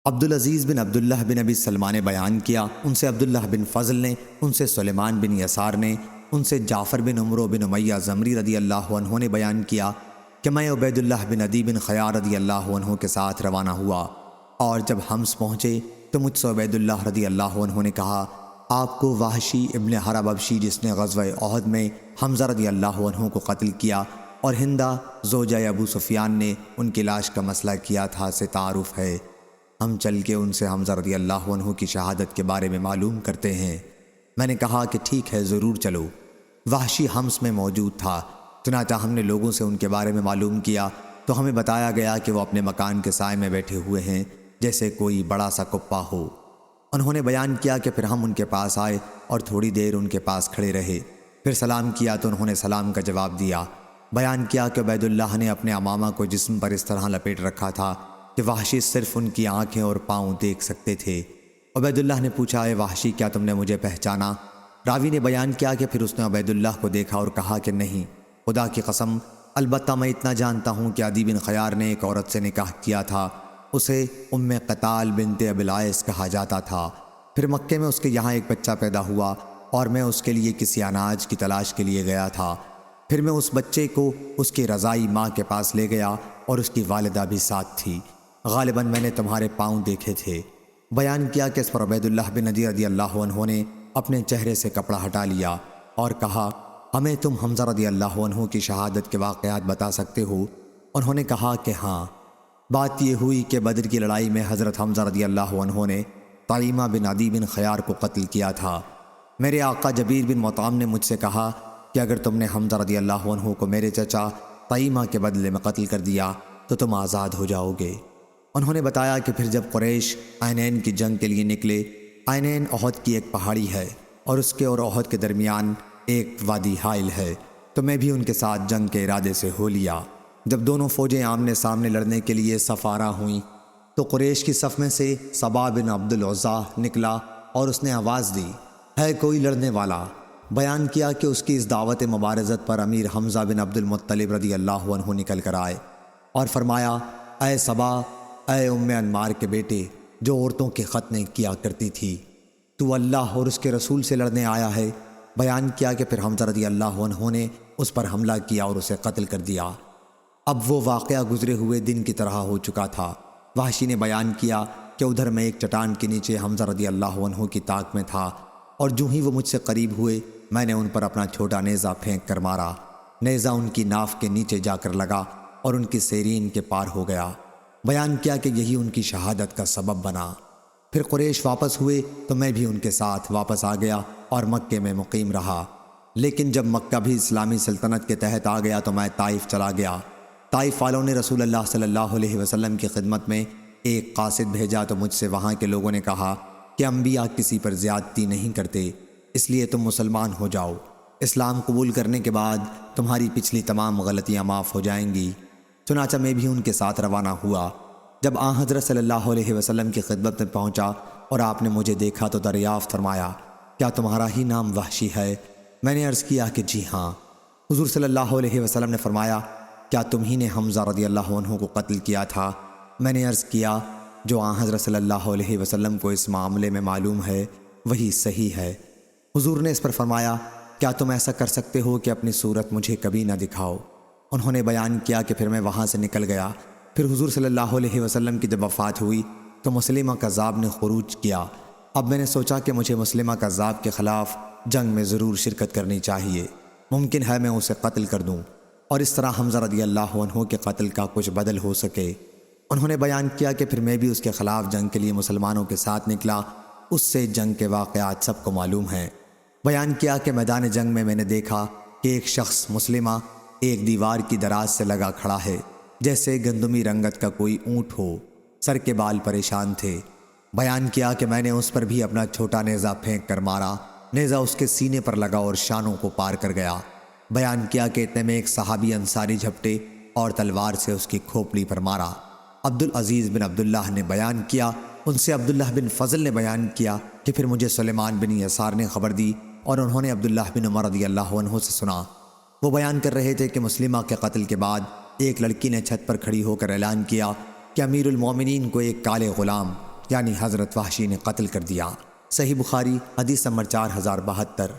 عبدالعزیز بن عبداللہ بن ابی سلمہ نے بیان کیا، ان سے عبداللہ بن فضل نے، ان سے سلیمان بن یسار نے، ان سے جعفر بن عمرو بن امیہ زمری رضی اللہ عنہ نے بیان کیا کہ میں عبید اللہ بن عدی بن خیار رضی اللہ عنہ کے ساتھ روانہ ہوا، اور جب حمص پہنچے تو مجھ سے عبید اللہ رضی اللہ عنہ نے کہا، آپ کو وحشی ابن حرب ابشی جس نے غزوہ احد میں حمزہ رضی اللہ عنہ کو قتل کیا اور ہندہ زوجہ ابو سفیان نے ان کی لاش کا مسئلہ کیا تھا سے تعارف ہے، ہم چل کے ان سے حمزہ رضی اللہ عنہ کی شہادت کے بارے میں معلوم کرتے ہیں۔ میں نے کہا کہ ٹھیک ہے، ضرور چلو۔ وحشی حمص میں موجود تھا، چنانچہ ہم نے لوگوں سے ان کے بارے میں معلوم کیا تو ہمیں بتایا گیا کہ وہ اپنے مکان کے سائے میں بیٹھے ہوئے ہیں جیسے کوئی بڑا سا کپا ہو۔ انہوں نے بیان کیا کہ پھر ہم ان کے پاس آئے اور تھوڑی دیر ان کے پاس کھڑے رہے، پھر سلام کیا تو انہوں نے سلام کا جواب دیا۔ بیان کیا کہ عبید اللہ نے اپنے امامہ کو جسم پر اس طرح لپیٹ رکھا تھا کہ وحشی صرف ان کی آنکھیں اور پاؤں دیکھ سکتے تھے۔ عبید اللہ نے پوچھا، اے وحشی، کیا تم نے مجھے پہچانا؟ راوی نے بیان کیا کہ پھر اس نے عبید اللہ کو دیکھا اور کہا کہ نہیں، خدا کی قسم، البتہ میں اتنا جانتا ہوں کہ عدی بن خیار نے ایک عورت سے نکاح کیا تھا، اسے ام قتال بنت ابی العیس کہا جاتا تھا۔ پھر مکے میں اس کے یہاں ایک بچہ پیدا ہوا اور میں اس کے لیے کسی اناج کی تلاش کے لیے گیا تھا، پھر میں اس بچے کو اس کی رضائی ماں کے پاس لے گیا اور اس کی والدہ بھی ساتھ تھی، غالباً میں نے تمہارے پاؤں دیکھے تھے۔ بیان کیا کہ اس پر عبید اللہ بن عدی رضی اللہ عنہ نے اپنے چہرے سے کپڑا ہٹا لیا اور کہا، ہمیں تم حمزہ رضی اللہ عنہ کی شہادت کے واقعات بتا سکتے ہو؟ انہوں نے کہا کہ ہاں۔ بات یہ ہوئی کہ بدر کی لڑائی میں حضرت حمزہ رضی اللہ عنہ نے طعیمہ بن عدی بن خیار کو قتل کیا تھا۔ میرے آقا جبیر بن مطعم نے مجھ سے کہا کہ اگر تم نے حمزہ رضی اللہ عنہ کو میرے چچا طعیمہ کے بدلے میں قتل کر دیا تو تم آزاد ہو جاؤ گے۔ انہوں نے بتایا کہ پھر جب قریش عینین کی جنگ کے لیے نکلے، عینین احد کی ایک پہاڑی ہے اور اس کے اور احد کے درمیان ایک وادی حائل ہے، تو میں بھی ان کے ساتھ جنگ کے ارادے سے ہو لیا۔ جب دونوں فوجیں آمنے سامنے لڑنے کے لیے صف آرا ہوئیں تو قریش کی صف میں سے صبا بن عبد العزیٰ نکلا اور اس نے آواز دی، ہے کوئی لڑنے والا؟ بیان کیا کہ اس کی اس دعوت مبارزت پر امیر حمزہ بن عبد المطلب رضی اللہ عنہ نکل کر آئے اور فرمایا، اے صبا، اے ام انمار کے بیٹے جو عورتوں کے ختنے کیا کرتی تھی، تو اللہ اور اس کے رسول سے لڑنے آیا ہے؟ بیان کیا کہ پھر حمزہ رضی اللہ عنہ نے اس پر حملہ کیا اور اسے قتل کر دیا۔ اب وہ واقعہ گزرے ہوئے دن کی طرح ہو چکا تھا۔ وحشی نے بیان کیا کہ ادھر میں ایک چٹان کے نیچے حمزہ رضی اللہ عنہ کی طاق میں تھا، اور جو ہی وہ مجھ سے قریب ہوئے میں نے ان پر اپنا چھوٹا نیزہ پھینک کر مارا۔ نیزہ ان کی ناف کے نیچے جا کر لگا اور ان کی سیرین کے پار ہو گیا۔ بیان کیا کہ یہی ان کی شہادت کا سبب بنا۔ پھر قریش واپس ہوئے تو میں بھی ان کے ساتھ واپس آ گیا اور مکے میں مقیم رہا، لیکن جب مکہ بھی اسلامی سلطنت کے تحت آ گیا تو میں طائف چلا گیا۔ طائف والوں نے رسول اللہ صلی اللہ علیہ وسلم کی خدمت میں ایک قاصد بھیجا تو مجھ سے وہاں کے لوگوں نے کہا کہ انبیاء کسی پر زیادتی نہیں کرتے، اس لیے تم مسلمان ہو جاؤ، اسلام قبول کرنے کے بعد تمہاری پچھلی تمام غلطیاں معاف ہو جائیں گی۔ چنانچہ میں بھی ان کے ساتھ روانہ ہوا۔ جب آن حضرت صلی اللہ علیہ وسلم کی خدمت میں پہنچا اور آپ نے مجھے دیکھا تو دریافت فرمایا، کیا تمہارا ہی نام وحشی ہے؟ میں نے عرض کیا کہ جی ہاں۔ حضور صلی اللہ علیہ وسلم نے فرمایا، کیا تم ہی نے حمزہ رضی اللہ عنہ کو قتل کیا تھا؟ میں نے عرض کیا، جو آن حضرت صلی اللہ علیہ وسلم کو اس معاملے میں معلوم ہے وہی صحیح ہے۔ حضور نے اس پر فرمایا، کیا تم ایسا کر سکتے ہو کہ اپنی صورت مجھے کبھی نہ دکھاؤ؟ انہوں نے بیان کیا کہ پھر میں وہاں سے نکل گیا۔ پھر حضور صلی اللہ علیہ وسلم کی جب وفات ہوئی تو مسلمہ کذاب نے خروج کیا۔ اب میں نے سوچا کہ مجھے مسلمہ کذاب کے خلاف جنگ میں ضرور شرکت کرنی چاہیے، ممکن ہے میں اسے قتل کر دوں اور اس طرح حمزہ رضی اللہ عنہ کے قتل کا کچھ بدل ہو سکے۔ انہوں نے بیان کیا کہ پھر میں بھی اس کے خلاف جنگ کے لیے مسلمانوں کے ساتھ نکلا، اس سے جنگ کے واقعات سب کو معلوم ہیں۔ بیان کیا کہ میدان جنگ میں نے دیکھا کہ ایک شخص مسلمہ ایک دیوار کی دراز سے لگا کھڑا ہے، جیسے گندمی رنگت کا کوئی اونٹ ہو، سر کے بال پریشان تھے۔ بیان کیا کہ میں نے اس پر بھی اپنا چھوٹا نیزہ پھینک کر مارا، نیزہ اس کے سینے پر لگا اور شانوں کو پار کر گیا۔ بیان کیا کہ اتنے میں ایک صحابی انصاری جھپٹے اور تلوار سے اس کی کھوپڑی پر مارا۔ عبدالعزیز بن عبداللہ نے بیان کیا، ان سے عبداللہ بن فضل نے بیان کیا کہ پھر مجھے سلیمان بن یسار نے خبر دی اور انہوں نے عبداللہ بن عمر رضی اللہ عنہ سے سنا۔ وہ بیان کر رہے تھے کہ مسلمہ کے قتل کے بعد ایک لڑکی نے چھت پر کھڑی ہو کر اعلان کیا کہ امیر المومنین کو ایک کالے غلام یعنی حضرت وحشی نے قتل کر دیا۔ صحیح بخاری حدیث نمبر 4072۔